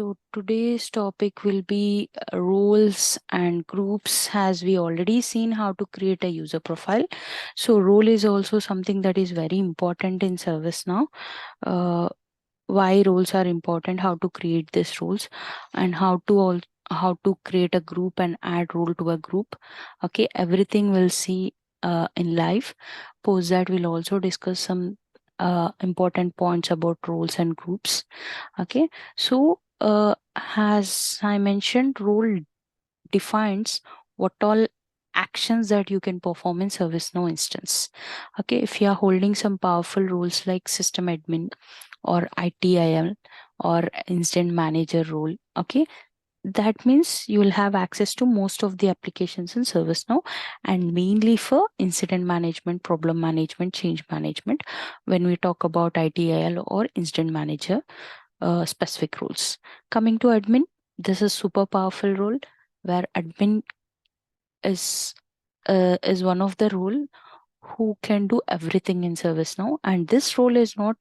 So today's topic will be roles and groups, as we already seen how to create a user profile. So role is also something that is very important in ServiceNow. Uh, why roles are important, how to create these roles, and how to create a group and add role to a group. Okay, everything we'll see in live. Post that we'll also discuss some important points about roles and groups. Okay, so as I mentioned, role defines what all actions that you can perform in ServiceNow instance. Okay, if you are holding some powerful roles like system admin or ITIL or incident manager role, okay, that means you will have access to most of the applications in ServiceNow, and mainly for incident management, problem management, change management. When we talk about ITIL or incident manager specific roles. Coming to admin, this is super powerful role where admin is one of the role who can do everything in ServiceNow, and this role is not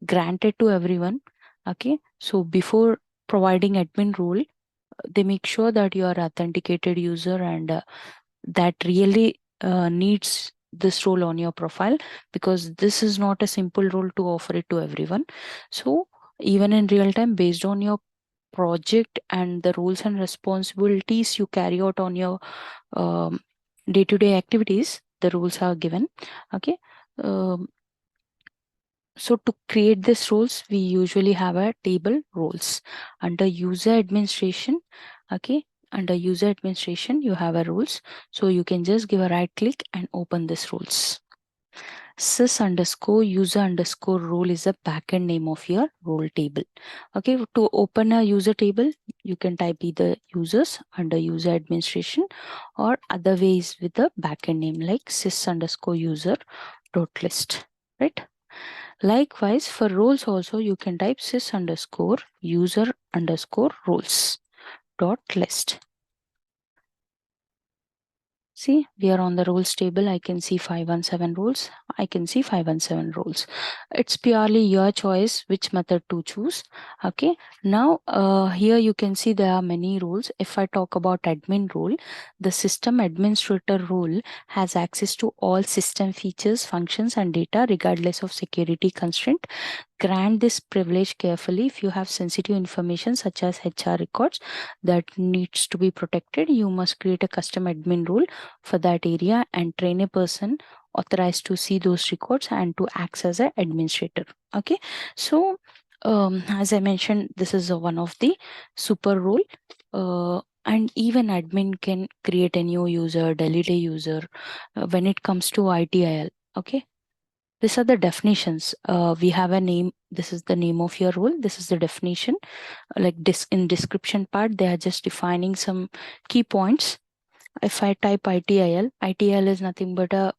granted to everyone. Okay, so before providing admin role, they make sure that you are authenticated user and that really needs this role on your profile, because this is not a simple role to offer it to everyone. So even in real time, based on your project and the roles and responsibilities you carry out on your um, day-to-day activities, the rules are given. Okay, um, so to create these roles, we usually have a table roles under user administration. Okay, under user administration, you have a rules. So you can just give a right click and open this rules. Sys underscore user underscore role is a backend name of your role table. Okay, to open a user table, you can type either users under user administration or other ways with the backend name like sys underscore user dot list, right? Likewise, for roles also, you can type sys underscore user underscore roles dot list. See, we are on the roles table. I can see 517 roles. I can see 517 roles. It's purely your choice which method to choose. Okay. Now, here you can see there are many roles. If I talk about admin role, the system administrator role has access to all system features, functions, and data regardless of security constraint. Grant this privilege carefully. If you have sensitive information such as HR records that needs to be protected, you must create a custom admin role for that area and train a person authorized to see those records and to act as an administrator. Okay, so as I mentioned, this is one of the super role. And even admin can create a new user, delete a user when it comes to ITIL. Okay, these are the definitions. We have a name. This is the name of your role. This is the definition. Like this in description part, they are just defining some key points. If I type ITIL, ITIL is nothing but a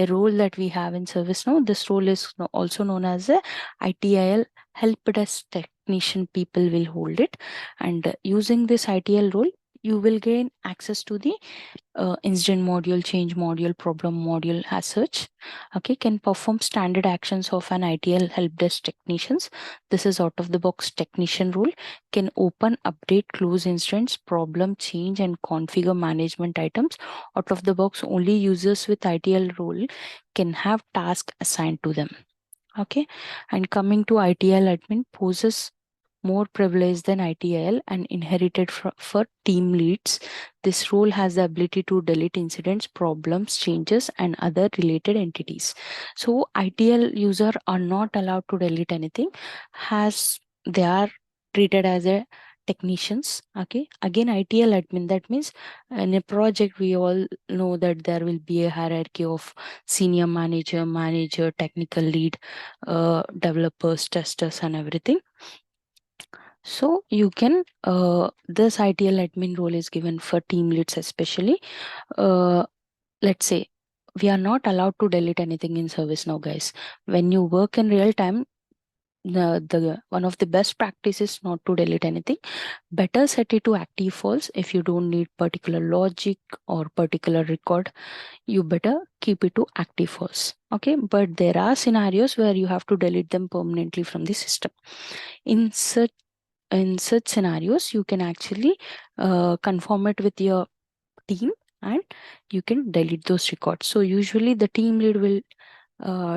role that we have in ServiceNow. This role is also known as a ITIL help desk technician. People will hold it, and using this ITIL role, you will gain access to the incident module, change module, problem module as such. Okay, can perform standard actions of an ITL help desk technicians. This is out of the box technician role. Can open, update, close instance, problem, change, and configure management items. Out of the box, only users with ITL role can have tasks assigned to them. Okay, and coming to ITL admin poses more privileged than ITIL and inherited for team leads. This role has the ability to delete incidents, problems, changes, and other related entities. So ITL user are not allowed to delete anything, as they are treated as a technicians. Okay, again ITL admin, that means in a project we all know that there will be a hierarchy of senior manager, technical lead, developers, testers, and everything. So you can this ITL admin role is given for team leads especially. Let's say we are not allowed to delete anything in ServiceNow, guys. When you work in real time, the one of the best practices not to delete anything. Better set it to active false. If you don't need particular logic or particular record, you better keep it to active false. Okay, but there are scenarios where you have to delete them permanently from the system. In such in such scenarios, you can actually confirm it with your team, and you can delete those records. So usually the team lead will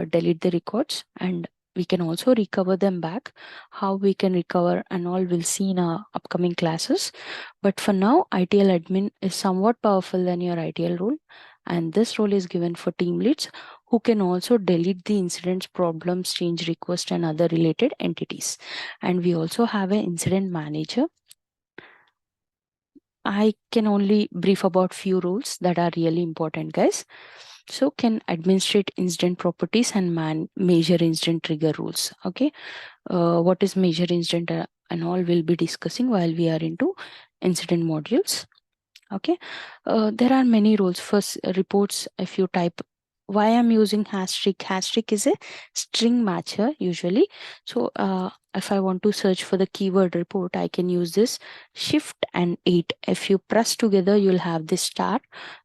delete the records, and we can also recover them back. How we can recover and all we'll see in our upcoming classes. But for now, ITL admin is somewhat powerful than your ITL role, and this role is given for team leads who can also delete the incidents, problems, change request, and other related entities. And we also have an incident manager. I can only brief about few rules that are really important, guys. So can administrate incident properties and measure incident trigger rules. Okay. What is measure incident and all we'll be discussing while we are into incident modules. Okay. There are many rules. First, reports, if you type, why I'm using hashtag is a string matcher usually. So if I want to search for the keyword report, I can use this shift and 8. If you press together, you'll have this star,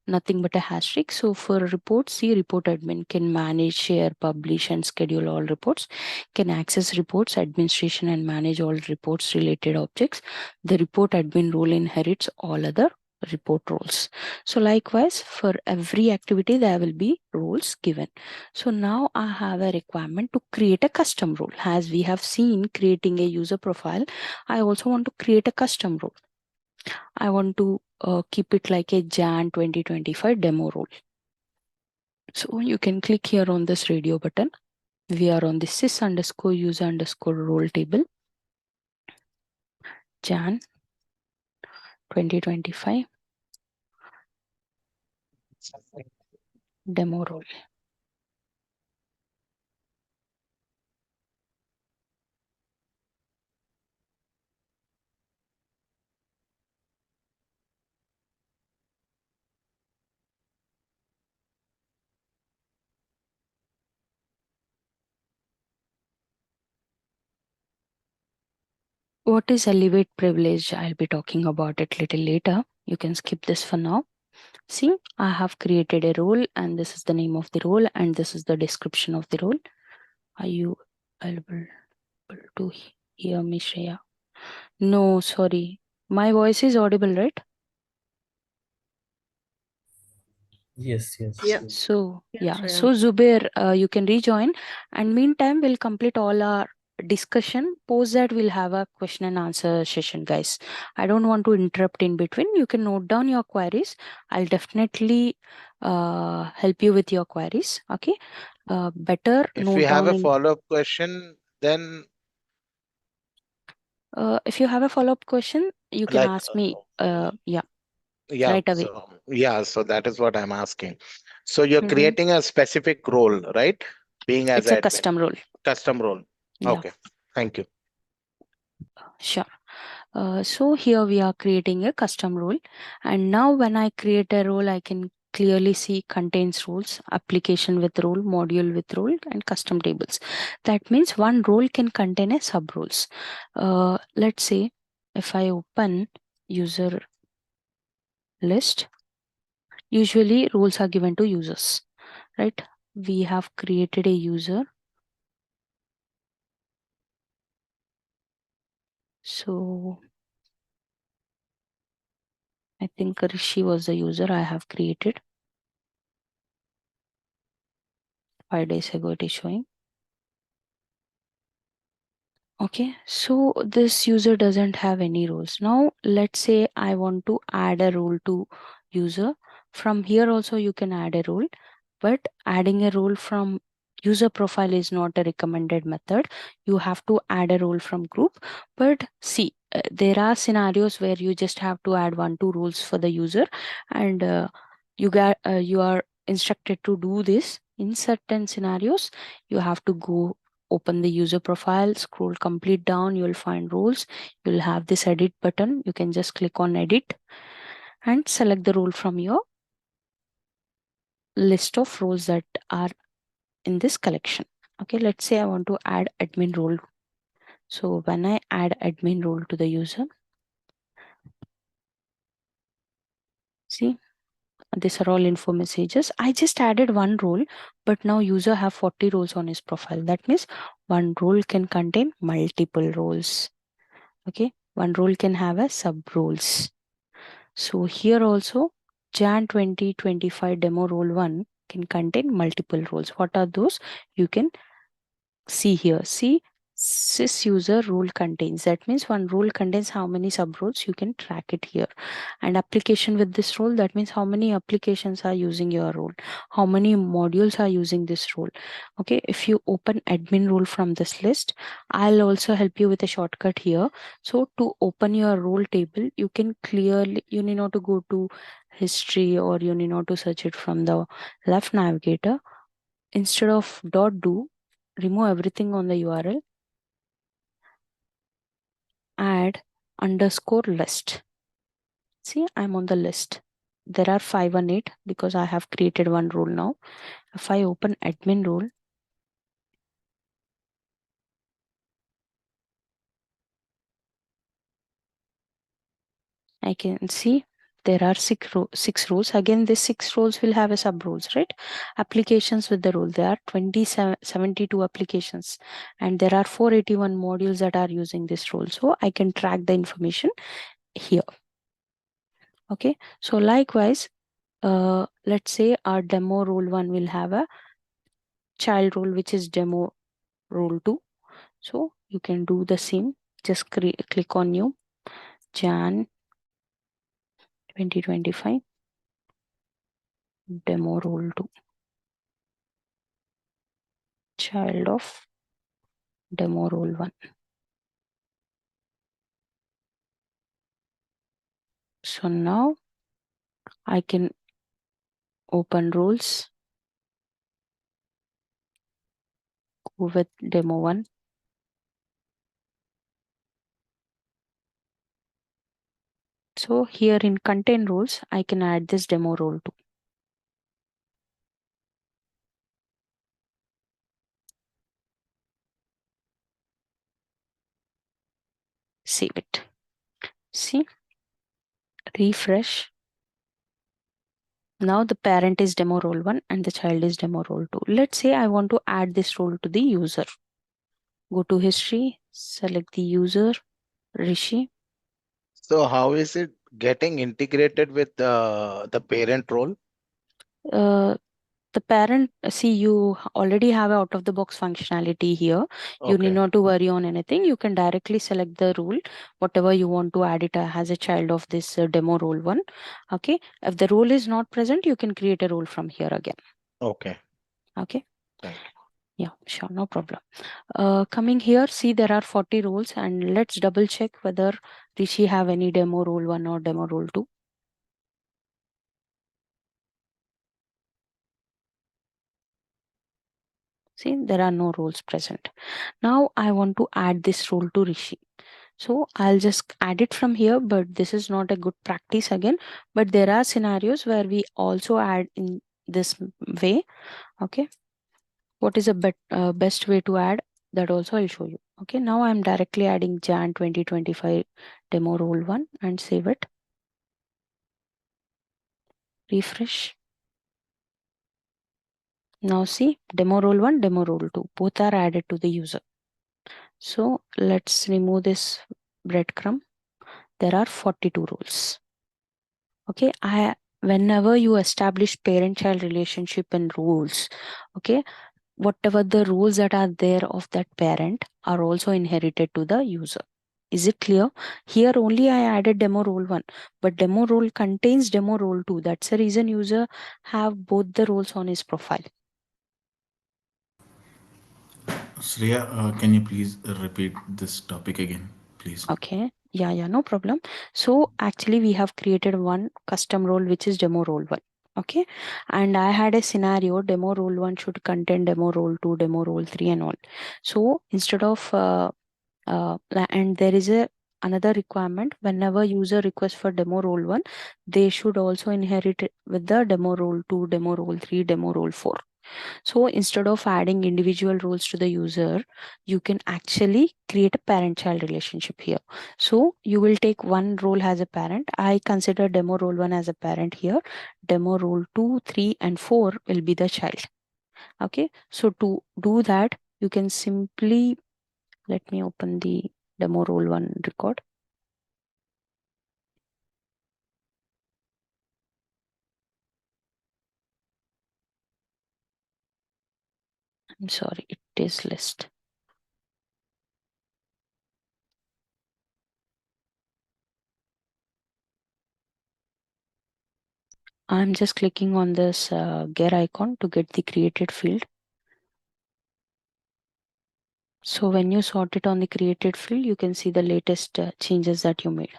nothing but a hashtag. So for reports, see, report admin can manage, share, publish, and schedule all reports, can access reports, administration, and manage all reports related objects. The report admin role inherits all other report roles. So likewise, for every activity, there will be roles given. So now I have a requirement to create a custom role. As we have seen creating a user profile, I also want to create a custom role. I want to keep it like a Jan 2025 demo role. So you can click here on this radio button. We are on the sys underscore user underscore role table. Jan 2025 demo role. What is elevate privilege? I'll be talking about it little later. You can skip this for now. See, I have created a role, and this is the name of the role, and this is the description of the role. Are you able to hear me, Shreya? No, sorry. My voice is audible, right? Yes, yes. Yeah. So, yeah. Shreya. So, Zubair, you can rejoin. And meantime, we'll complete all our discussion. Post that, we'll have a question and answer session, guys. I don't want to interrupt in between. You can note down your queries. I'll definitely help you with your queries. Okay. Better If we note have down a in. follow-up question, then If you have a follow-up question, you can like ask me. Yeah, yeah, right away. so that is what I'm asking. So you're Mm-hmm. creating a specific role, right? Being as It's a admin, custom role. custom role. Yeah, Okay, thank you. sure. So here we are creating a custom role, and now when I create a role, I can clearly see contains roles, application with role, module with role, and custom tables. That means one role can contain a sub roles. Let's say if I open user list, usually roles are given to users, right? We have created a user. So I think Rishi was the user I have created 5 days ago. It is showing. Okay, so this user doesn't have any roles. Now, let's say I want to add a role to user. From here also you can add a role, but adding a role from user profile is not a recommended method. You have to add a role from group. But see, there are scenarios where you just have to add 1-2 roles for the user, and you are instructed to do this. In certain scenarios, you have to go open the user profile, scroll complete down, you'll find roles. You'll have this edit button. You can just click on edit and select the role from your list of roles that are in this collection. Okay, let's say I want to add admin role. So when I add admin role to the user, see, these are all info messages. I just added one role, but now user have 40 roles on his profile. That means one role can contain multiple roles. Okay, one role can have a sub roles. So here also Jan 2025 demo role 1 can contain multiple roles. What are those? You can see here. See, sys user role contains. That means one role contains how many sub roles. You can track it here. And application with this role, that means how many applications are using your role, how many modules are using this role. Okay, if you open admin role from this list, I'll also help you with a shortcut here. So to open your role table, you can clearly, you need not to go to history, or you need not to search it from the left navigator. Instead of .do, remove everything on the URL, add underscore list. See, I'm on the list. There are 518 because I have created one role now. If I open admin role, I can see there are six roles. Again, these 6 roles will have a sub roles, right? Applications with the role. There are 72 applications, and there are 481 modules that are using this role. So I can track the information here. Okay. So likewise, let's say our demo role 1 will have a child role, which is demo role 2. So you can do the same. Just click on new Jan 2025 demo role 2, child of demo role 1. So now I can open roles, go with demo 1. So here in contain roles, I can add this demo role 2. Save it. See, refresh. Now the parent is demo role 1 and the child is demo role 2. Let's say I want to add this role to the user. Go to history, select the user, Rishi. So how is it getting integrated with the parent role? Uh, the parent, see, you already have a out of the box functionality here. You need Okay. not to worry on anything. You can directly select the role, whatever you want to add it as a child of this demo role 1. Okay. If the role is not present, you can create a role from here again. Okay. Okay. Thank you. Yeah, sure. No problem. Coming here, see there are 40 roles, and let's double check whether Rishi have any demo role 1 or demo role 2. See, there are no roles present. Now I want to add this role to Rishi. So I'll just add it from here, but this is not a good practice again. But there are scenarios where we also add in this way. Okay. What is a best way to add? That also I'll show you. Okay. Now I'm directly adding Jan 2025 demo role 1 and save it. Refresh. Now see, demo role 1, demo role 2. Both are added to the user. So let's remove this breadcrumb. There are 42 roles. Okay, whenever you establish parent-child relationship and rules, okay, whatever the rules that are there of that parent are also inherited to the user. Is it clear? Here only I added demo role 1, but demo role contains demo role 2. That's the reason user have both the roles on his profile. Shreya, can you please repeat this topic again, please? Okay. Yeah, no problem. So actually we have created one custom role which is demo role 1. Okay. And I had a scenario demo role 1 should contain demo role 2, demo role 3 and all. So instead of and there is a another requirement whenever user requests for demo role 1, they should also inherit it with the demo role 2, demo role 3, demo role 4. So instead of adding individual roles to the user, you can actually create a parent-child relationship here. So you will take one role as a parent. I consider demo role 1 as a parent here. Demo role 2, 3, and 4 will be the child. Okay. So to do that, you can simply, let me open the demo role 1 record. I'm sorry, it is list. I'm just clicking on this gear icon to get the created field. So when you sort it on the created field, you can see the latest changes that you made.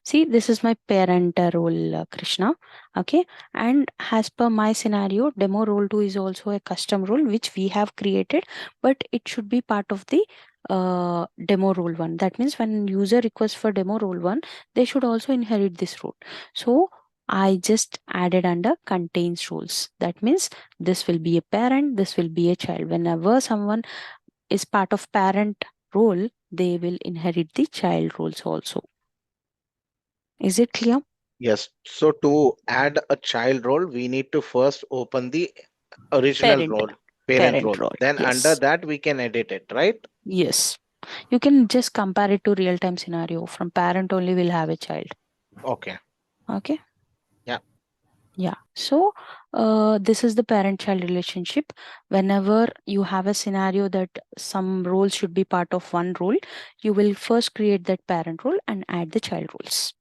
See, this is my parent role, Krishna. Okay. And as per my scenario, demo role 2 is also a custom role which we have created, but it should be part of the demo role 1. That means when user requests for demo role 1, they should also inherit this role. So I just added under contains roles. That means this will be a parent, this will be a child. Whenever someone is part of parent role, they will inherit the child roles also. Is it clear? Yes. So to add a child role, we need to first open the original Parent, role, parent parent role. role. Then under Yes. that we can edit it, right? Yes. You can just compare it to real time scenario. From parent only will have a child. Okay. Okay. Yeah. Yeah. So this is the parent child relationship. Whenever you have a scenario that some roles should be part of one role, you will first create that parent role and add the child roles.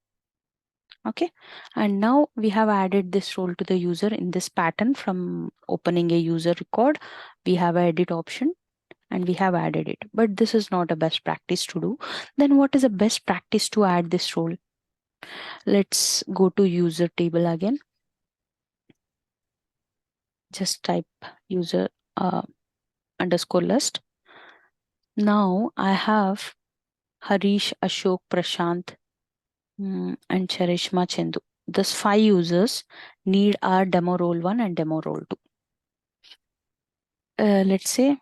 Okay, and now we have added this role to the user in this pattern. From opening a user record, we have a edit option and we have added it, but this is not a best practice to do. Then what is a best practice to add this role? Let's go to user table again. Just type user underscore list. Now I have Harish, Ashok, Prashant, and Charishma Chendu. These 5 users need our demo role 1 and demo role 2. Let's say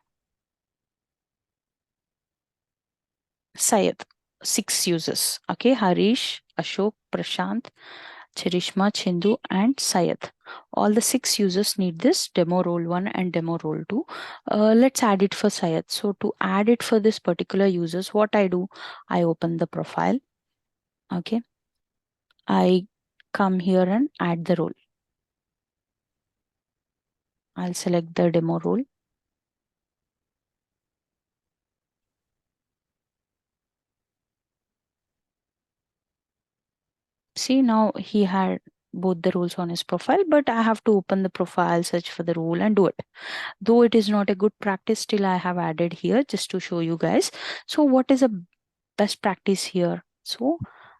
Syed, 6 users. Okay, Harish, Ashok, Prashant, Charishma, Chindu, and Syed. All the 6 users need this demo role 1 and demo role 2. Let's add it for Syed. So to add it for this particular users, what I do, I open the profile. Okay, I come here and add the role. I'll select the demo role. See, now he had both the roles on his profile, but I have to open the profile, search for the role, and do it. Though it is not a good practice, still I have added here just to show you guys. So what is a best practice here? So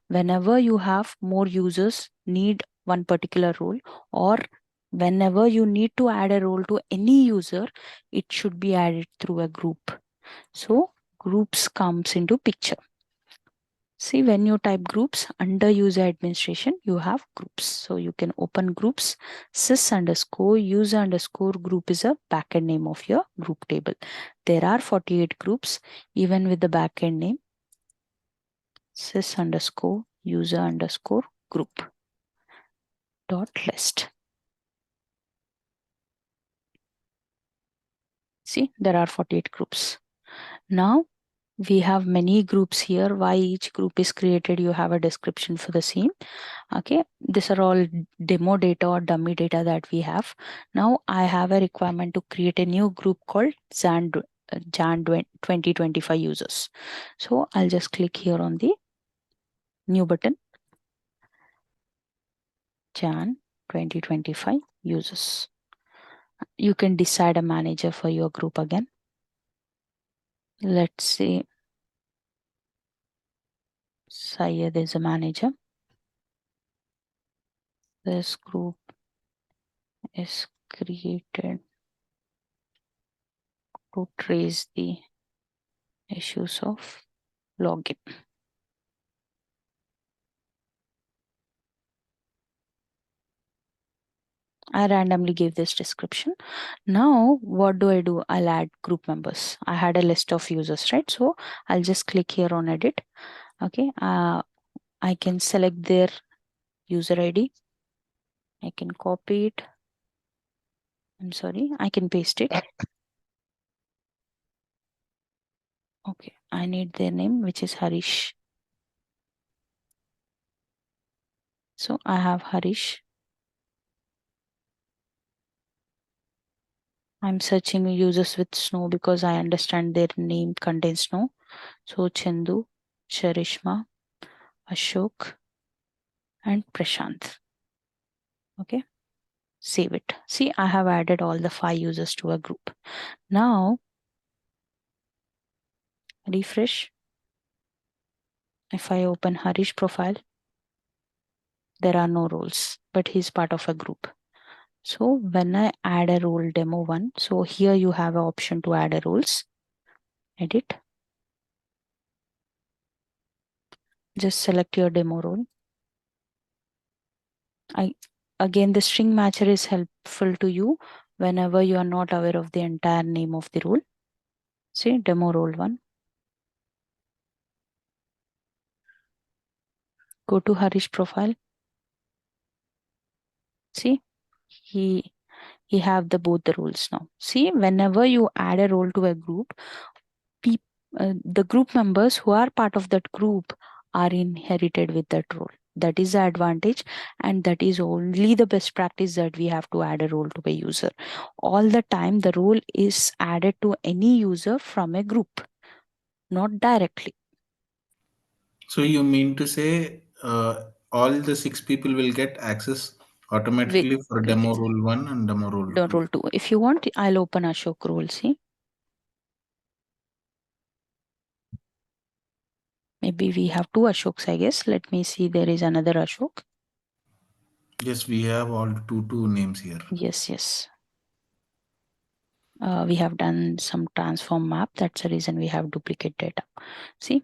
whenever you have more users need one particular role, or whenever you need to add a role to any user, it should be added through a group. So groups comes into picture. See, when you type groups under user administration, you have groups. So you can open groups. Sys underscore user underscore group is a backend name of your group table. There are 48 groups, even with the backend name. Sys underscore user underscore group dot list. See, there are 48 groups. Now we have many groups here. Why each group is created, you have a description for the same. Okay, these are all demo data or dummy data that we have. Now I have a requirement to create a new group called Jan 2025 users. So I'll just click here on the new button, Jan 2025 users. You can decide a manager for your group again. Let's say Syed is a manager. This group is created to trace the issues of login. I randomly gave this description. Now, what do? I'll add group members. I had a list of users, right? So I'll just click here on edit. Okay. I can select their user ID. I can copy it. I'm sorry. I can paste it. Okay. I need their name, which is Harish. So I have Harish. I'm searching users with snow because I understand their name contains snow. So Chandu, Sharishma, Ashok, and Prashant. Okay, save it. See, I have added all the 5 users to a group. Now, refresh. If I open Harish profile, there are no roles, but he's part of a group. So when I add a role demo 1, so here you have an option to add a roles. Edit. Just select your demo role. Again, the string matcher is helpful to you whenever you are not aware of the entire name of the role. See, demo role 1. Go to Harish profile. See, he have the both the roles now. See, whenever you add a role to a group, the group members who are part of that group are inherited with that role. That is the advantage, and that is only the best practice that we have to add a role to a user. All the time, the role is added to any user from a group, not directly. So you mean to say all the 6 people will get access With automatically for demo role 1 and demo role the 2? role 2. If you want, I'll open Ashok role. See, maybe we have 2 Ashoks, I guess. Let me see. There is another Ashok. Yes, we have all two names here. Yes, yes. We have done some transform map. That's the reason we have duplicate data. See,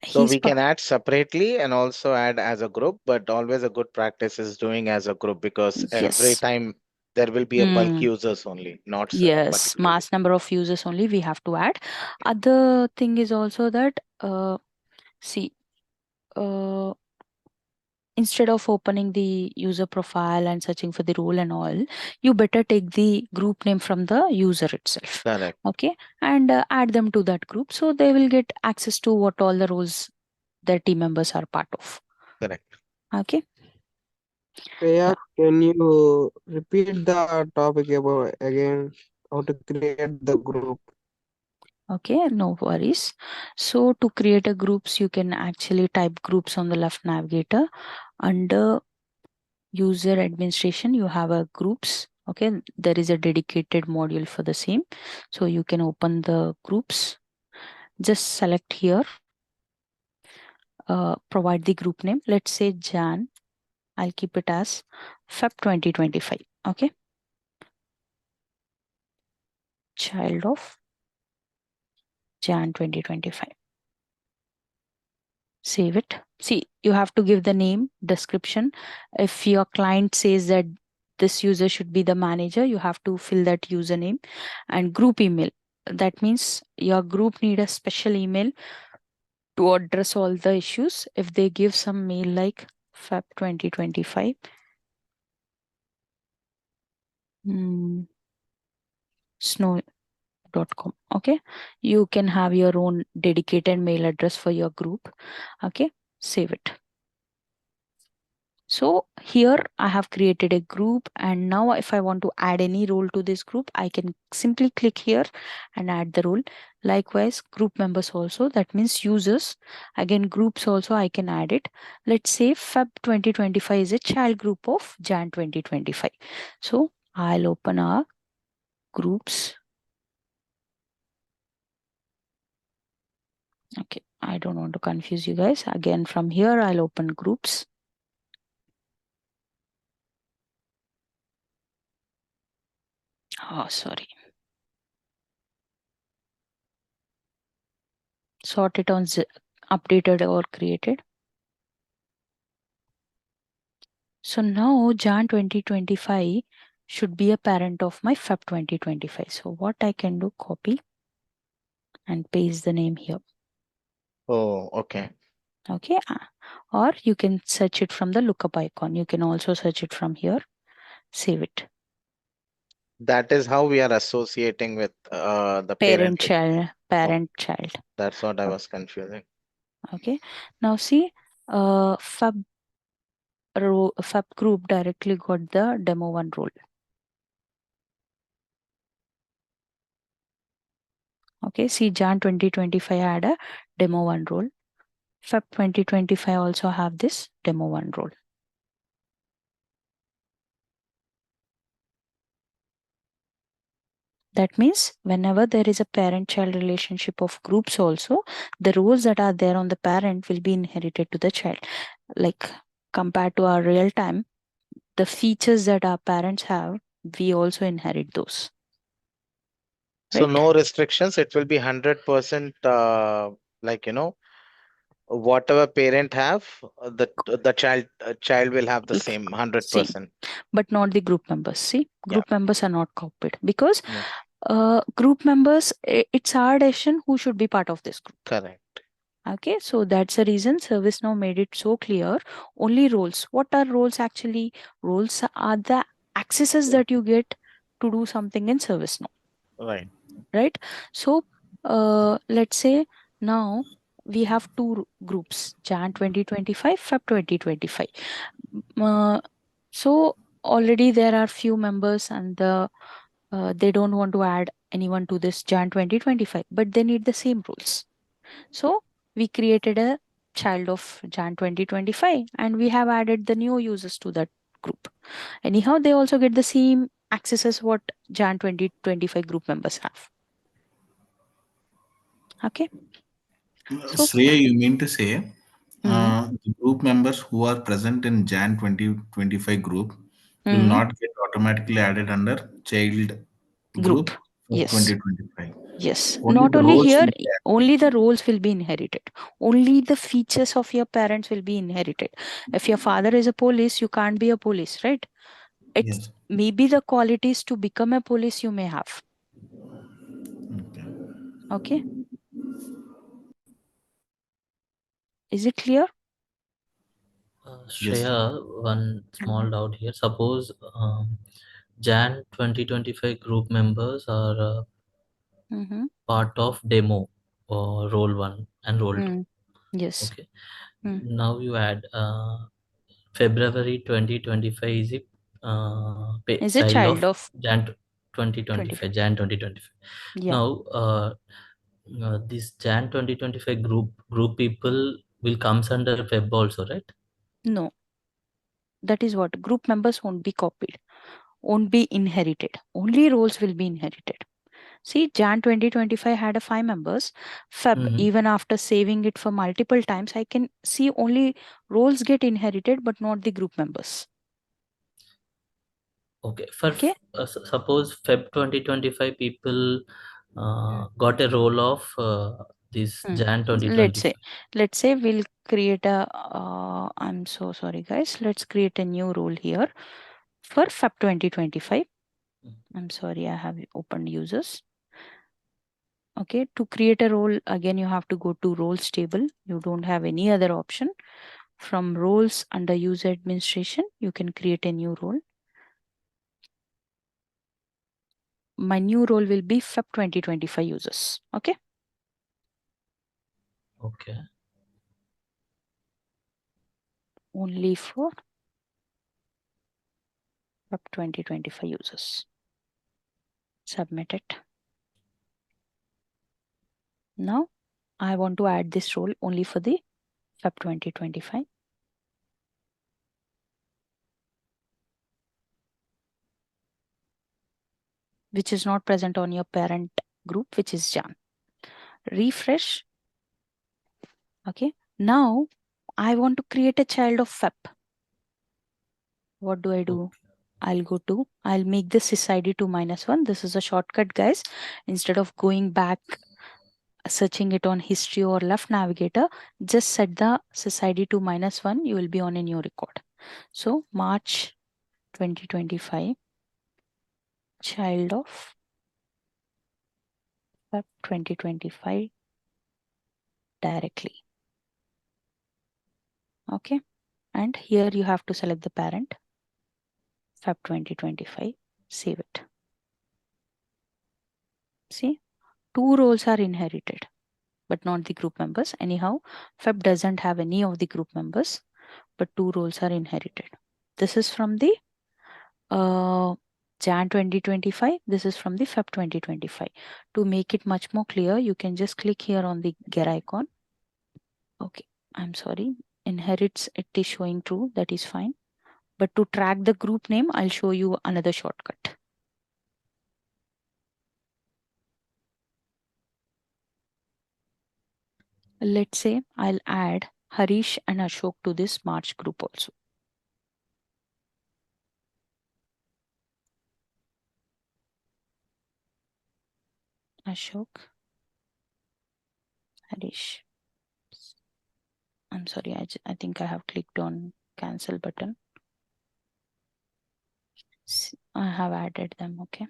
So he's we can add separately and also add as a group, but always a good practice is doing as a group because every yes. time there will be a bulk Mm, users only, not yes, particularly. mass number of users only we have to add. Other thing is also that see, uh, instead of opening the user profile and searching for the role and all, you better take the group name from the user itself. Correct, Okay, and add them to that group so they will get access to what all the roles their team members are part of. correct. Okay. Shreya, Yeah. can you repeat the topic about again? How to create the group? Okay, no worries. So to create a groups, you can actually type groups on the left navigator. Under user administration, you have a groups. Okay, there is a dedicated module for the same. So you can open the groups. Just select here, provide the group name. Let's say Jan. I'll keep it as Feb 2025. Okay, child of Jan 2025. Save it. See, you have to give the name, description. If your client says that this user should be the manager, you have to fill that username and group email. That means your group need a special email to address all the issues. If they give some mail like Feb 2025, snow.com. Okay, you can have your own dedicated mail address for your group. Okay, save it. So here I have created a group, and now if I want to add any role to this group, I can simply click here and add the role. Likewise, group members also, that means users. Again, groups also I can add it. Let's say Feb 2025 is a child group of Jan 2025. So I'll open our groups. Okay, I don't want to confuse you guys. Again, from here I'll open groups. Oh, sorry. Sort it on updated or created. So now Jan 2025 should be a parent of my Feb 2025. So what I can do, copy and paste the name here. Oh, okay. Okay. Or you can search it from the lookup icon. You can also search it from here. Save it. That is how we are associating with the parent. Child, Oh, parent child. that's what I O- was confusing. Okay. Now see, Fab group directly got the demo one role. Okay. See, Jan 2025 had a demo one role. Feb 2025 also have this demo one role. That means whenever there is a parent-child relationship of groups also, the roles that are there on the parent will be inherited to the child. Like compared to our real time, the features that our parents have, we also inherit those. So Right? no restrictions. It will be 100%, like, whatever parent have, the child will have the same Same. 100%. But not the group members. See, Yeah. group members are not copied because Yeah. group members, it's our decision who should be part of this group. Correct. Okay, so that's the reason ServiceNow made it so clear. Only roles. What are roles actually? Roles are the accesses that you get to do something in ServiceNow, Right. right? So let's say now we have two groups, Jan 2025, Feb 2025. Uh, so already there are few members and they don't want to add anyone to this Jan 2025, but they need the same rules. So we created a child of Jan 2025 and we have added the new users to that group. Anyhow, they also get the same access as what Jan 2025 group members have. Okay. So, Shreya, you mean to say mm, the group members who are present in Jan 2025 group will mm, not get automatically added under child group. group of Yes. 2025. Yes. Only Not the only roles here, will be only the roles will be inherited. Only the features of your parents will be inherited. If your father is a police, you can't be a police, right? added. It's Yes. maybe the qualities to become a police you may have. Okay. Okay. Is it clear? Yes. Shreya, one small doubt here. Suppose Jan 2025 group members are Mm-hmm. part of demo or role 1 and role 2. Mm. Yes. Okay. Mm. Now you add February 2025 is a Is a child child of of Jan 25. 2025, Jan 2025. Yeah. Now this Jan 2025 group people will comes under web also, right? No, that is what group members won't be copied, won't be inherited. Only roles will be inherited. See, Jan 2025 had a 5 members. Feb, Mhm. even after saving it for multiple times, I can see only roles get inherited, but not the group members. Okay, for Okay. suppose Feb 2025 people got a role of this Hmm. Jan Let's 2025. say, we'll create a. I'm so sorry, guys. Let's create a new role here for Feb 2025. I'm sorry, I have opened users. Okay, to create a role, again, you have to go to roles table. You don't have any other option. From roles under user administration, you can create a new role. My new role will be Feb 2025 users. Okay. Okay. Only for Feb 2025 users. Submit it. Now, I want to add this role only for the Feb 2025. Which is not present on your parent group, which is Jan. Refresh. Okay. Now, I want to create a child of Feb. What do I do? I'll make this sysid to -1. This is a shortcut, guys. Instead of going back, searching it on history or left navigator, just set the sysid to -1. You will be on a new record. So March 2025, child of Feb 2025 directly. Okay. And here you have to select the parent, Feb 2025, save it. See, 2 roles are inherited, but not the group members. Anyhow, Feb doesn't have any of the group members, but 2 roles are inherited. This is from the Jan 2025. This is from the Feb 2025. To make it much more clear, you can just click here on the gear icon. Okay, I'm sorry. Inherits, it is showing true. That is fine. But to track the group name, I'll show you another shortcut. Let's say I'll add Harish and Ashok to this March group also. Ashok, Harish. I'm sorry, I think I have clicked on cancel button. I have added them, okay.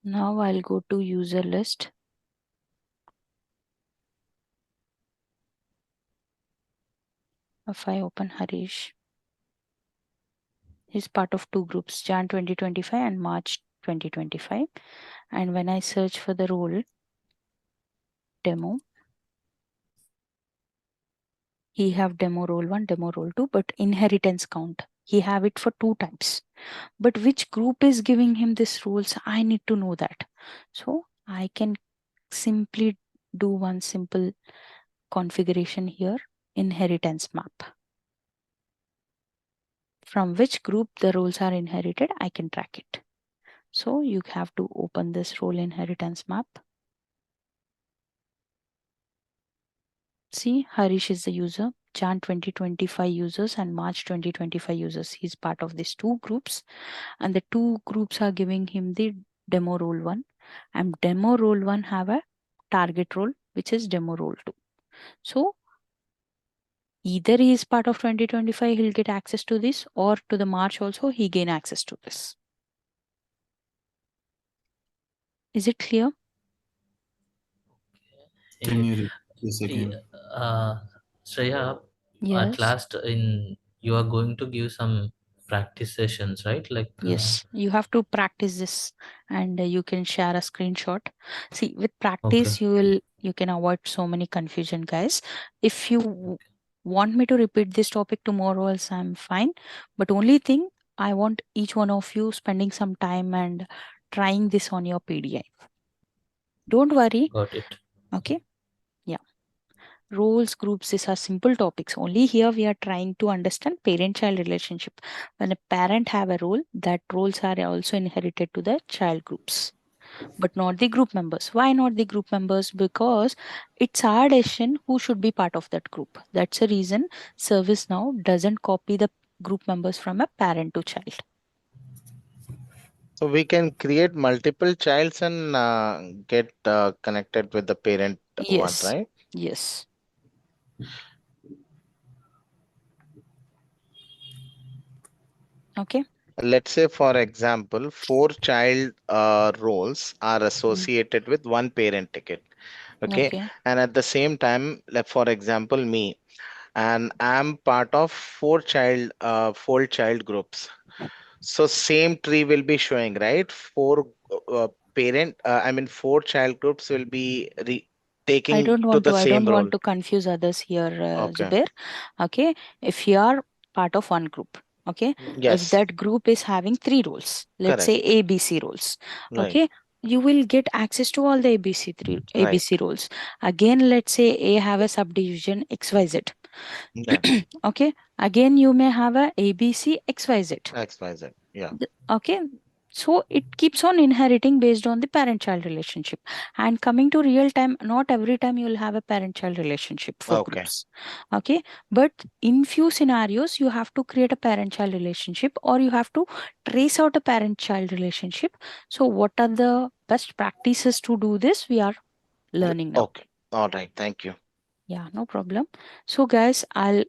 Now I'll go to user list. If I open Harish, he's part of 2 groups, Jan 2025 and March 2025. And when I search for the role demo, he have demo role 1, demo role 2, but inheritance count, he have it for 2 types. But which group is giving him this roles? I need to know that. So I can simply do one simple configuration here, inheritance map. From which group the roles are inherited, I can track it. So you have to open this role inheritance map. See, Harish is the user, Jan 2025 users and March 2025 users. He's part of these 2 groups, and the 2 groups are giving him the demo role 1, and demo role 1 have a target role, which is demo role 2. So either he is part of 2025, he'll get access to this, or to the March also, he gain access to this. Is it clear? Can you repeat this again? Shreya, Yes. at last you are going to give some practice sessions, right? Like Yes, you have to practice this, and you can share a screenshot. See, with practice, you can avoid so many confusion, guys. If you want me to repeat this topic tomorrow, else I'm fine. But only thing, I want each one of you spending some time and trying this on your PDI. Don't worry. Got it. Okay. Yeah. Roles, groups, these are simple topics. Only here we are trying to understand parent-child relationship. When a parent have a role, that roles are also inherited to the child groups, but not the group members. Why not the group members? Because it's our decision who should be part of that group. That's the reason ServiceNow doesn't copy the group members from a parent to child. So we can create multiple childs and get connected with the parent one, Yes. right? Yes. Okay. Let's say, for example, 4 child roles are associated with 1 parent ticket. Okay. Okay. And at the same time, like for example, me, and I'm part of 4 child groups. So same tree will be showing, right? 4 child groups will be taking to the I don't same want role. to confuse others here, Okay. Zubair. Okay. If you are part of one group, okay, if Yes, that group is having 3 roles, let's say correct. ABC roles, Right, okay, you will get access to all the right. ABC roles. Again, let's say A have a subdivision XYZ. Yeah, Okay. Again, you may have a ABC XYZ. XYZ. Yeah. Okay. So it keeps on inheriting based on the parent child relationship. And coming to real time, not every time you will have a parent child relationship for Okay. groups. Okay. But in few scenarios, you have to create a parent child relationship, or you have to trace out a parent child relationship. So, what are the best practices to do this? We are learning now. Okay. All right. Thank you. Yeah, no problem. So, guys, I'll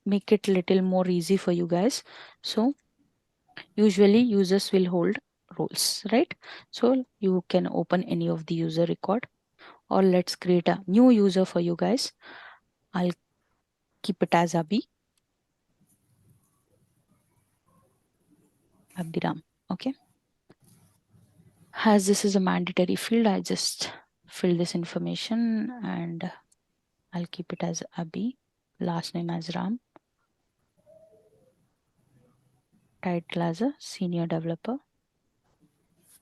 make it little more easy for you guys. So, usually users will hold roles, right? So you can open any of the user record, or let's create a new user for you guys. I'll keep it as Abhiram. Okay. As this is a mandatory field, I just fill this information and I'll keep it as Abhi, last name as Ram, title as a senior developer,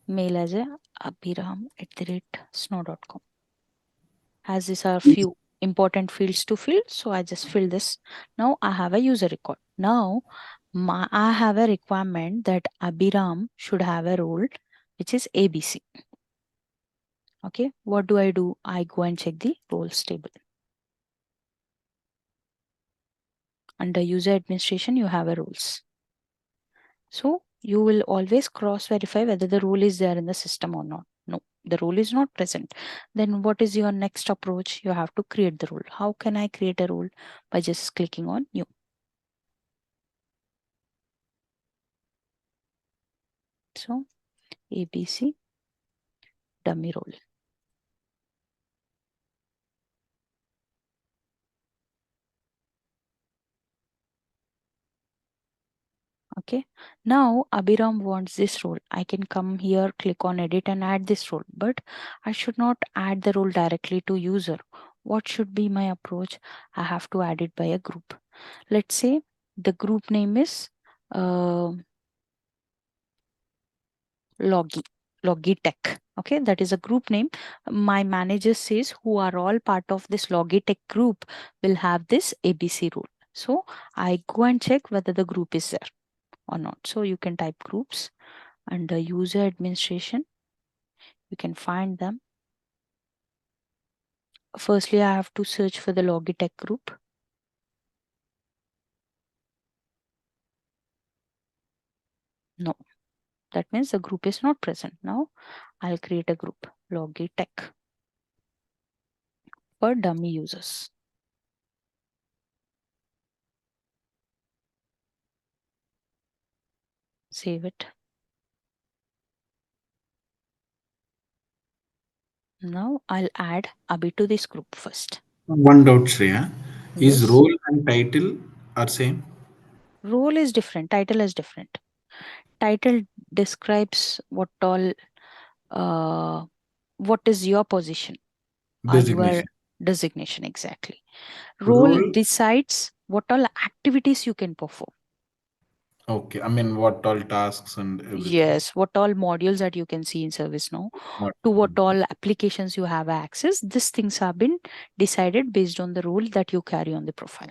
mail as a abhiram@snow.com. As these are few important fields to fill, so I just fill this. Now I have a user record. Now I have a requirement that Abhiram should have a role which is ABC. Okay, what do? I go and check the roles table. Under user administration, you have a roles. So you will always cross verify whether the role is there in the system or not. No, the role is not present. Then what is your next approach? You have to create the role. How can I create a role? By just clicking on new. So ABC dummy role. Okay, now Abhiram wants this role. I can come here, click on edit and add this role, but I should not add the role directly to user. What should be my approach? I have to add it by a group. Let's say the group name is uh, Logitech. Okay, that is a group name. My manager says who are all part of this Logitech group will have this ABC role. So I go and check whether the group is there or not. So you can type groups under user administration. You can find them. Firstly, I have to search for the Logitech group. No, that means the group is not present. Now I'll create a group Logitech for dummy users. Save it. Now I'll add Abhi to this group first. One doubt, Shreya. Is Yes. role and title are same? Role is different, title is different. Title describes what is your position. Are you are Designation. designation exactly. Role Role. decides what all activities you can perform. Okay. I mean, what all tasks and everything. Yes, what all modules that you can see in ServiceNow, What? to what all applications you have access. These things have been decided based on the role that you carry on the profile.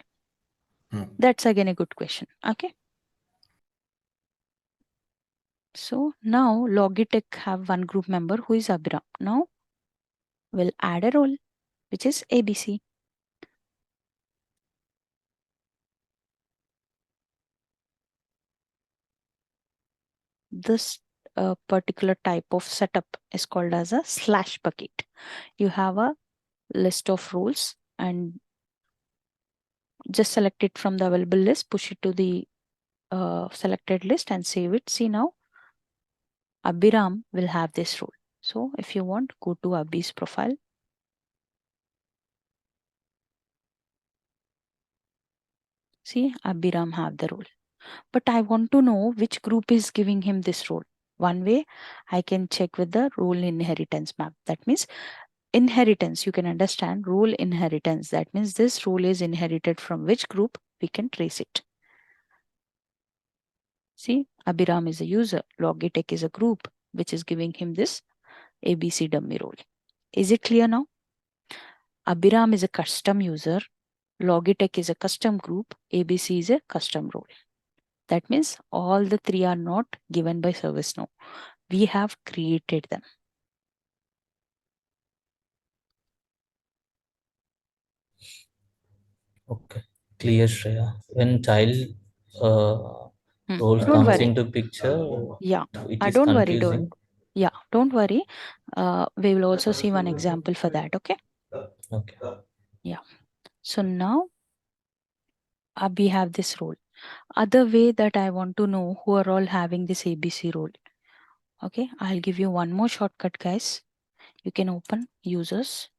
That's again a good question. Okay. So now Logitech have one group member who is Abhiram. Now we'll add a role which is ABC. This particular type of setup is called as a slash bucket. You have a list of roles and just select it from the available list, push it to the selected list and save it. See now, Abhiram will have this role. So if you want, go to Abhi's profile. See, Abhiram have the role. But I want to know which group is giving him this role. One way I can check with the role inheritance map. That means inheritance, you can understand role inheritance. That means this role is inherited from which group, we can trace it. See, Abhiram is a user, Logitech is a group which is giving him this ABC dummy role. Is it clear now? Abhiram is a custom user, Logitech is a custom group, ABC is a custom role. That means all the three are not given by ServiceNow. We have created them. Okay, clear, Shreya. When child role Don't comes worry. into picture, Yeah, it I is don't worry. confusing. Don't worry. We will also see one example for that. Okay. Okay. Yeah. So now we have this role. Other way that I want to know who are all having this ABC role. Okay. I'll give you one more shortcut, guys. You can open users.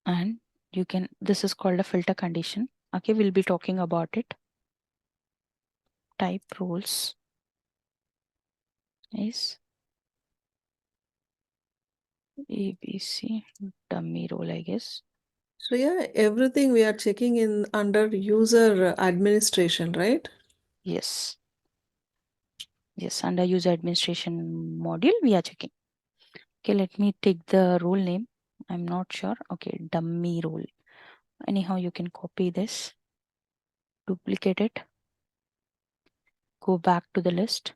And you can, this is called a filter condition. Okay, we'll be talking about it. Type roles is ABC dummy role, I guess. So yeah, everything we are checking in under user administration, right? Yes. Yes, under user administration module, we are checking. Okay, let me take the role name. I'm not sure. Okay, dummy role. Anyhow, you can copy this, duplicate it, go back to the list,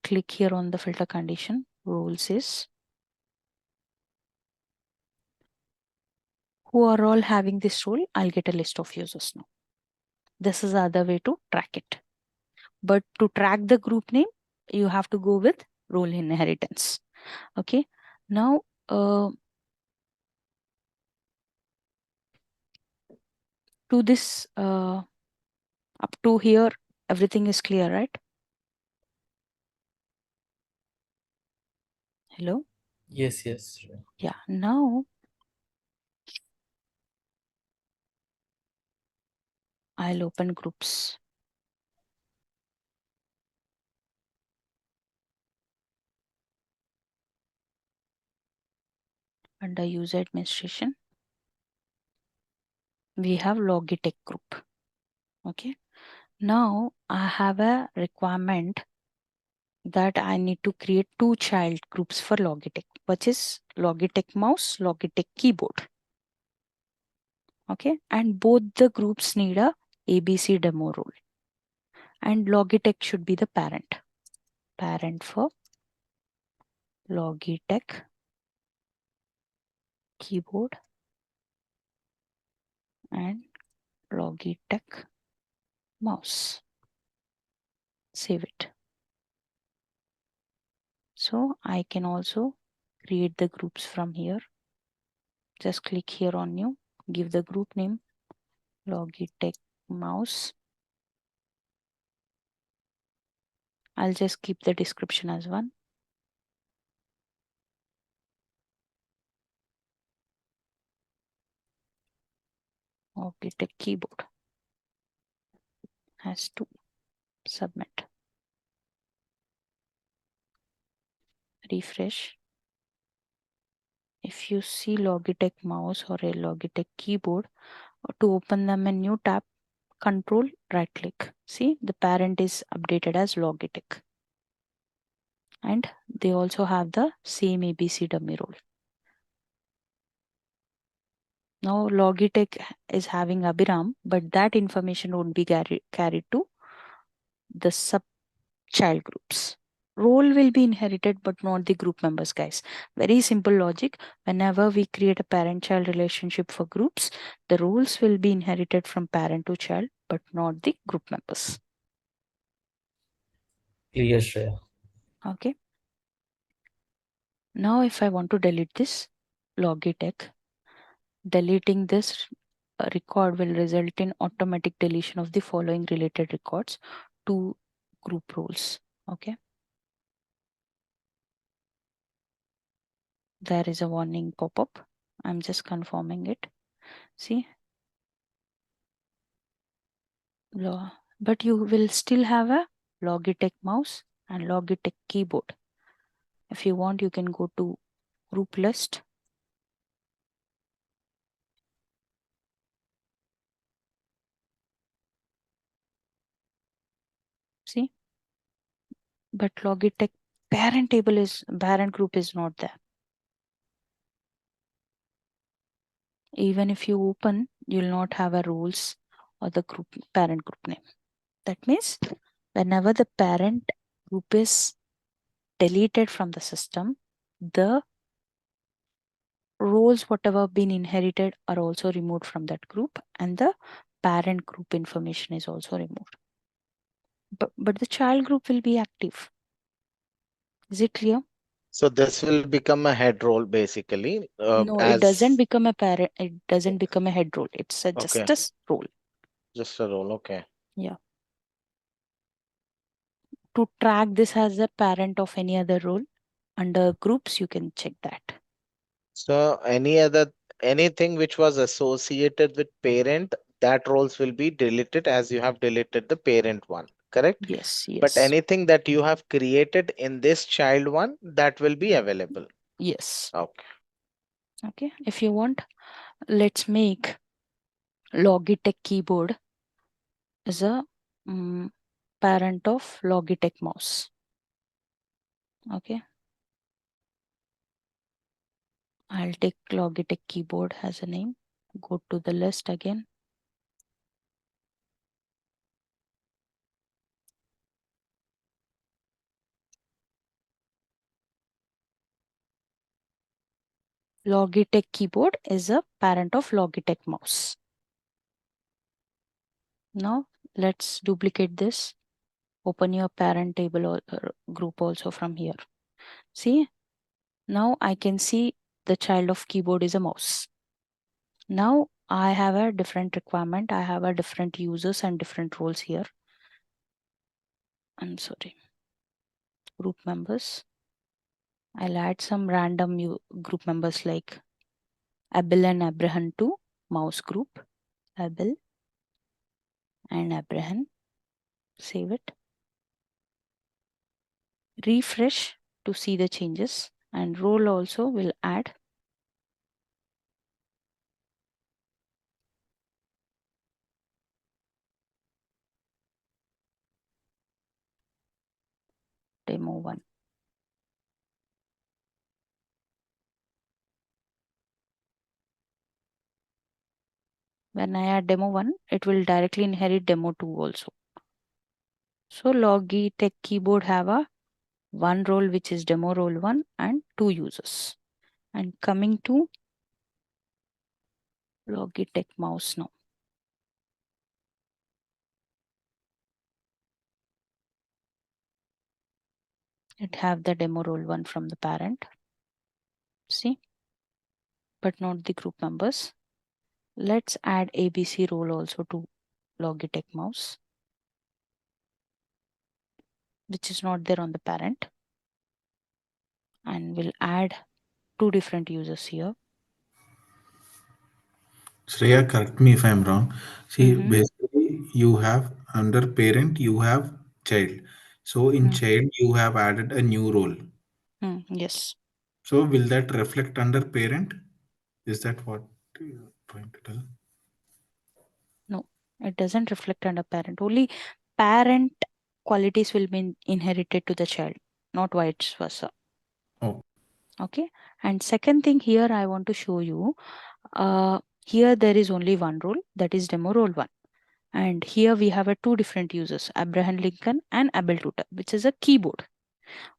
click here on the filter condition. Roles is who are all having this role. I'll get a list of users now. This is the other way to track it. But to track the group name, you have to go with role inheritance. Okay. Now, to this, up to here, everything is clear, right? Hello? Yes, yes. Shreya. Yeah. Now, I'll open groups. Under user administration, we have Logitech group. Okay. Now I have a requirement that I need to create 2 child groups for Logitech, which is Logitech mouse, Logitech keyboard. Okay. And both the groups need a ABC demo role. And Logitech should be the parent. Parent for Logitech keyboard and Logitech mouse. Save it. So I can also create the groups from here. Just click here on new, give the group name Logitech mouse. I'll just keep the description as one. Logitech keyboard has 2. Submit. Refresh. If you see Logitech mouse or a Logitech keyboard, to open them in new tab, control right click. See, the parent is updated as Logitech. And they also have the same ABC dummy role. Now Logitech is having Abhiram, but that information would be carried to the sub child groups. Role will be inherited, but not the group members, guys. Very simple logic. Whenever we create a parent-child relationship for groups, the roles will be inherited from parent to child, but not the group members. Clear, Shreya. Okay. Now, if I want to delete this Logitech, deleting this record will result in automatic deletion of the following related records to group roles. Okay. There is a warning pop-up. I'm just confirming it. See, but you will still have a Logitech mouse and Logitech keyboard. If you want, you can go to group list. See, but Logitech parent group is not there. Even if you open, you'll not have a roles or the group parent group name. That means whenever the parent group is deleted from the system, the roles whatever been inherited are also removed from that group, and the parent group information is also removed. But the child group will be active. Is it clear? So this will become a head role basically. No, it doesn't become a parent. It doesn't become a head role. It's just Okay. a role. Just a role. Okay. Yeah. To track this as a parent of any other role, under groups, you can check that. So any other anything which was associated with parent, that roles will be deleted as you have deleted the parent one, correct? Yes, But yes, anything that you have created in this child one, that will be available. yes. Okay. Okay, if you want, let's make Logitech keyboard as a parent of Logitech mouse. Okay, I'll take Logitech keyboard as a name. Go to the list again. Logitech keyboard is a parent of Logitech mouse. Now let's duplicate this. Open your parent table or group also from here. See, now I can see the child of keyboard is a mouse. Now I have a different requirement. I have a different users and different roles here. I'm sorry. Group members. I'll add some random group members like Abel and Abraham to mouse group. Abel and Abraham. Save it. Refresh to see the changes, and role also will add. Demo 1. When I add demo 1, it will directly inherit demo 2 also. So Logitech keyboard have a one role which is demo role 1 and 2 users. And coming to Logitech mouse now. It have the demo role 1 from the parent. See, but not the group members. Let's add ABC role also to Logitech mouse, which is not there on the parent. And we'll add 2 different users here. Shreya, correct me if I'm wrong. See, Mm-hmm. basically, you have under parent, you have child. So in child, you have added a new role. Yes. So will that reflect under parent? Is that what you're trying to tell? No, it doesn't reflect under parent. Only parent qualities will be inherited to the child, not vice versa. Oh. Okay. And second thing here I want to show you, here there is only one role, that is demo role 1. And here we have a 2 different users, Abraham Lincoln and Abel Tutor, which is a keyboard.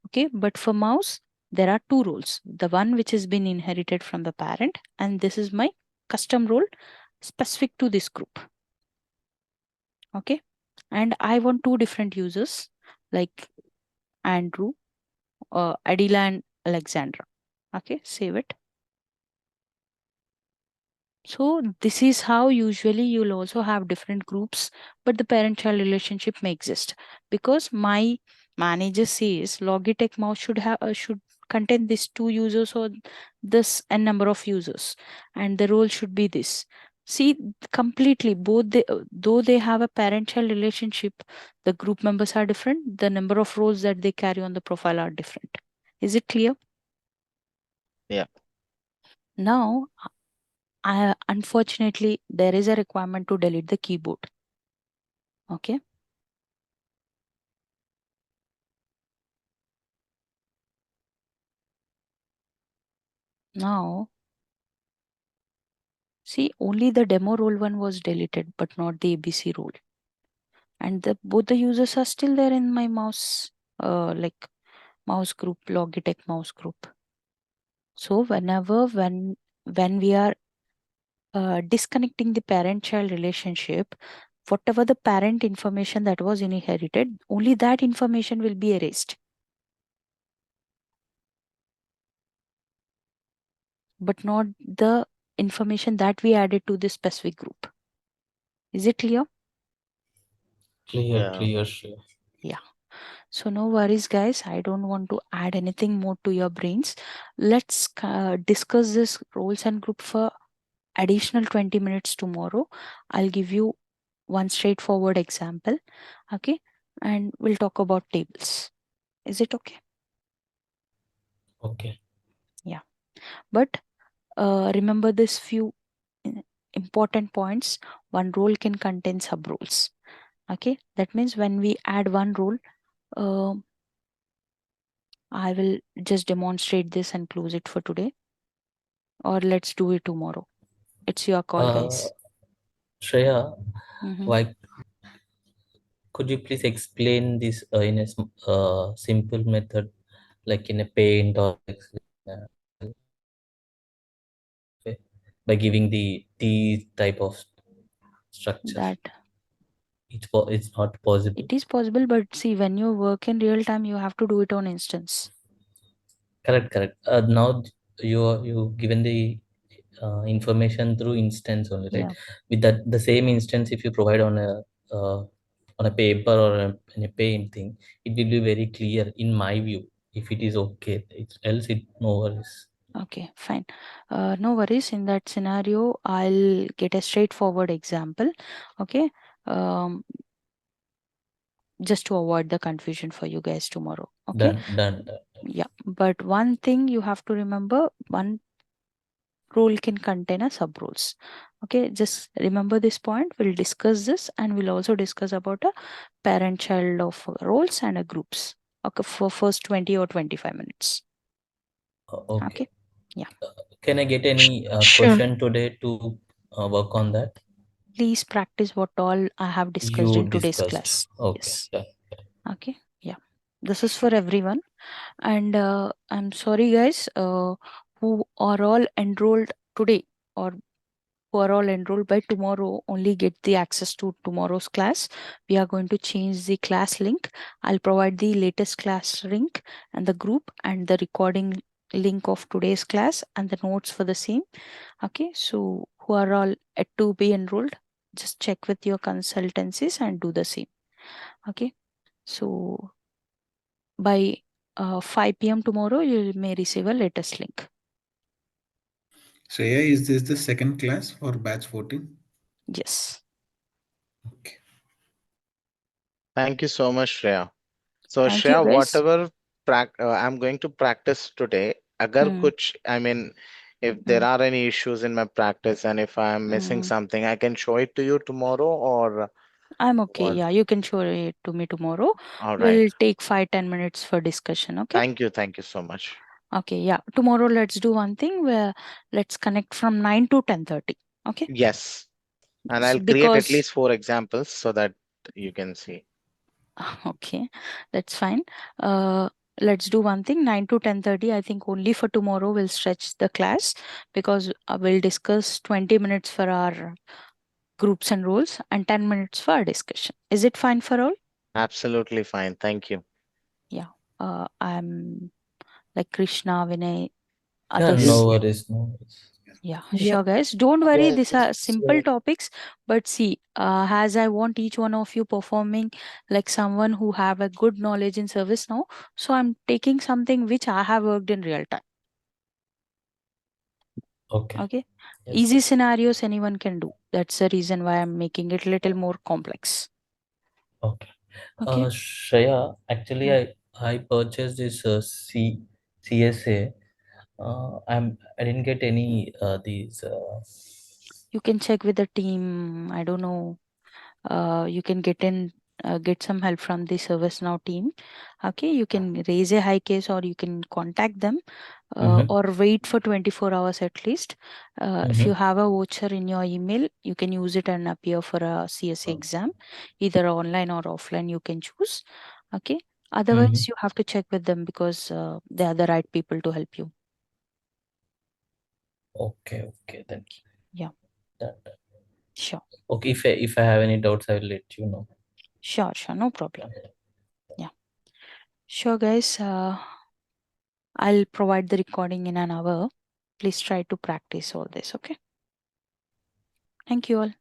Okay. But for mouse, there are 2 roles. The one which has been inherited from the parent, and this is my custom role specific to this group. Okay. And I want 2 different users like Andrew, Adila and Alexandra. Okay, save it. So this is how usually you'll also have different groups, but the parent-child relationship may exist because my manager says Logitech mouse should contain these 2 users or this n number of users, and the role should be this. See, completely both though they have a parent-child relationship, the group members are different. The number of roles that they carry on the profile are different. Is it clear? Yeah. Now, unfortunately, there is a requirement to delete the keyboard. Okay. Now, see, only the demo role 1 was deleted, but not the ABC role. And both the users are still there in my mouse, like mouse group, Logitech mouse group. So when we are disconnecting the parent-child relationship, whatever the parent information that was inherited, only that information will be erased. But not the information that we added to this specific group. Is it clear? Clear, Yeah. clear, Shreya. Yeah. So no worries, guys. I don't want to add anything more to your brains. Let's discuss this roles and group for additional 20 minutes tomorrow. I'll give you one straightforward example. Okay. And we'll talk about tables. Is it okay? Okay. Yeah. But remember this few important points. One role can contain sub roles. Okay. That means when we add one role, uh, I will just demonstrate this and close it for today. Or let's do it tomorrow. It's your call, guys. Shreya, Mm-hmm. why could you please explain this in a simple method, like in a paint or by giving these type of structure? That It's not possible. it is possible, but see, when you work in real time, you have to do it on instance. Correct. Now you given the information through instance only, right? Yeah. With that the same instance, if you provide uh, on a paper or in a paint thing, it will be very clear in my view. If it is okay, else it no worries. Okay, fine. No worries. In that scenario, I'll get a straightforward example. Okay. Um, just to avoid the confusion for you guys tomorrow. Okay. Done. Yeah. But one thing you have to remember, one role can contain a sub roles. Okay. Just remember this point. We'll discuss this and we'll also discuss about a parent child of roles and a groups. Okay. For first 20 or 25 minutes. Okay. Okay. Yeah. Can I get any Sure. question today to work on that? Please practice what all I have discussed You in today's discussed. class. Okay. Yes. Done. Okay. Yeah. This is for everyone. And I'm sorry, guys, who are all enrolled today or who are all enrolled by tomorrow only get the access to tomorrow's class. We are going to change the class link. I'll provide the latest class link and the group and the recording link of today's class and the notes for the same. Okay, so who are all at to be enrolled, just check with your consultancies and do the same. Okay, so by 5 p.m. tomorrow, you may receive a latest link. Shreya, is this the second class for batch 14? Yes. Okay. Thank you so much, Shreya. So Thank you, Shreya, guys. whatever I'm going to practice today, agar Hmm. kuch, I mean, if there Hmm. are any issues in my practice and if I'm missing Hmm. something, I can show it to you tomorrow or I'm okay. what? Yeah, you can show it to me tomorrow. All right. We'll take 5-10 minutes for discussion. Okay. Thank you so much. Okay. Yeah. Tomorrow, let's do one thing where let's connect from 9 to 10:30. Okay. Yes. And So I'll create at because least 4 examples so that you can see. okay, that's fine. Uh, let's do one thing 9 to 10:30. I think only for tomorrow we'll stretch the class because we'll discuss 20 minutes for our groups and roles and 10 minutes for our discussion. Is it fine for all? Absolutely fine. Thank you. Yeah. I'm like Krishna, Vinay, Yeah, others. no Yes. worries, no worries. Yeah, Yeah. sure, guys. Don't worry. These are Yes. simple topics, but see, as I want each one of you performing like someone who have a good knowledge in service now, so I'm taking something which I have worked in real time. Okay. Okay, Yes. easy scenarios anyone can do. That's the reason why I'm making it a little more complex. Okay. Okay. Shreya, actually, Mm. I purchased this CSA. I didn't get any these. You can check with the team. I don't know. You can get some help from the ServiceNow team. Okay, you can raise a high case or you can contact them Mm-hmm. or wait for 24 hours at least. If you Mm-hmm. have a voucher in your email, you can use it and appear for a CSA exam, either online or offline. You can choose. Okay. Mm-hmm. Otherwise, you have to check with them because they are the right people to help you. Okay. Then Yeah, that. sure. Okay. If I have any doubts, I will let you know. Sure, no problem. Yeah, sure, guys. I'll provide the recording in an hour. Please try to practice all this. Okay. Thank you all.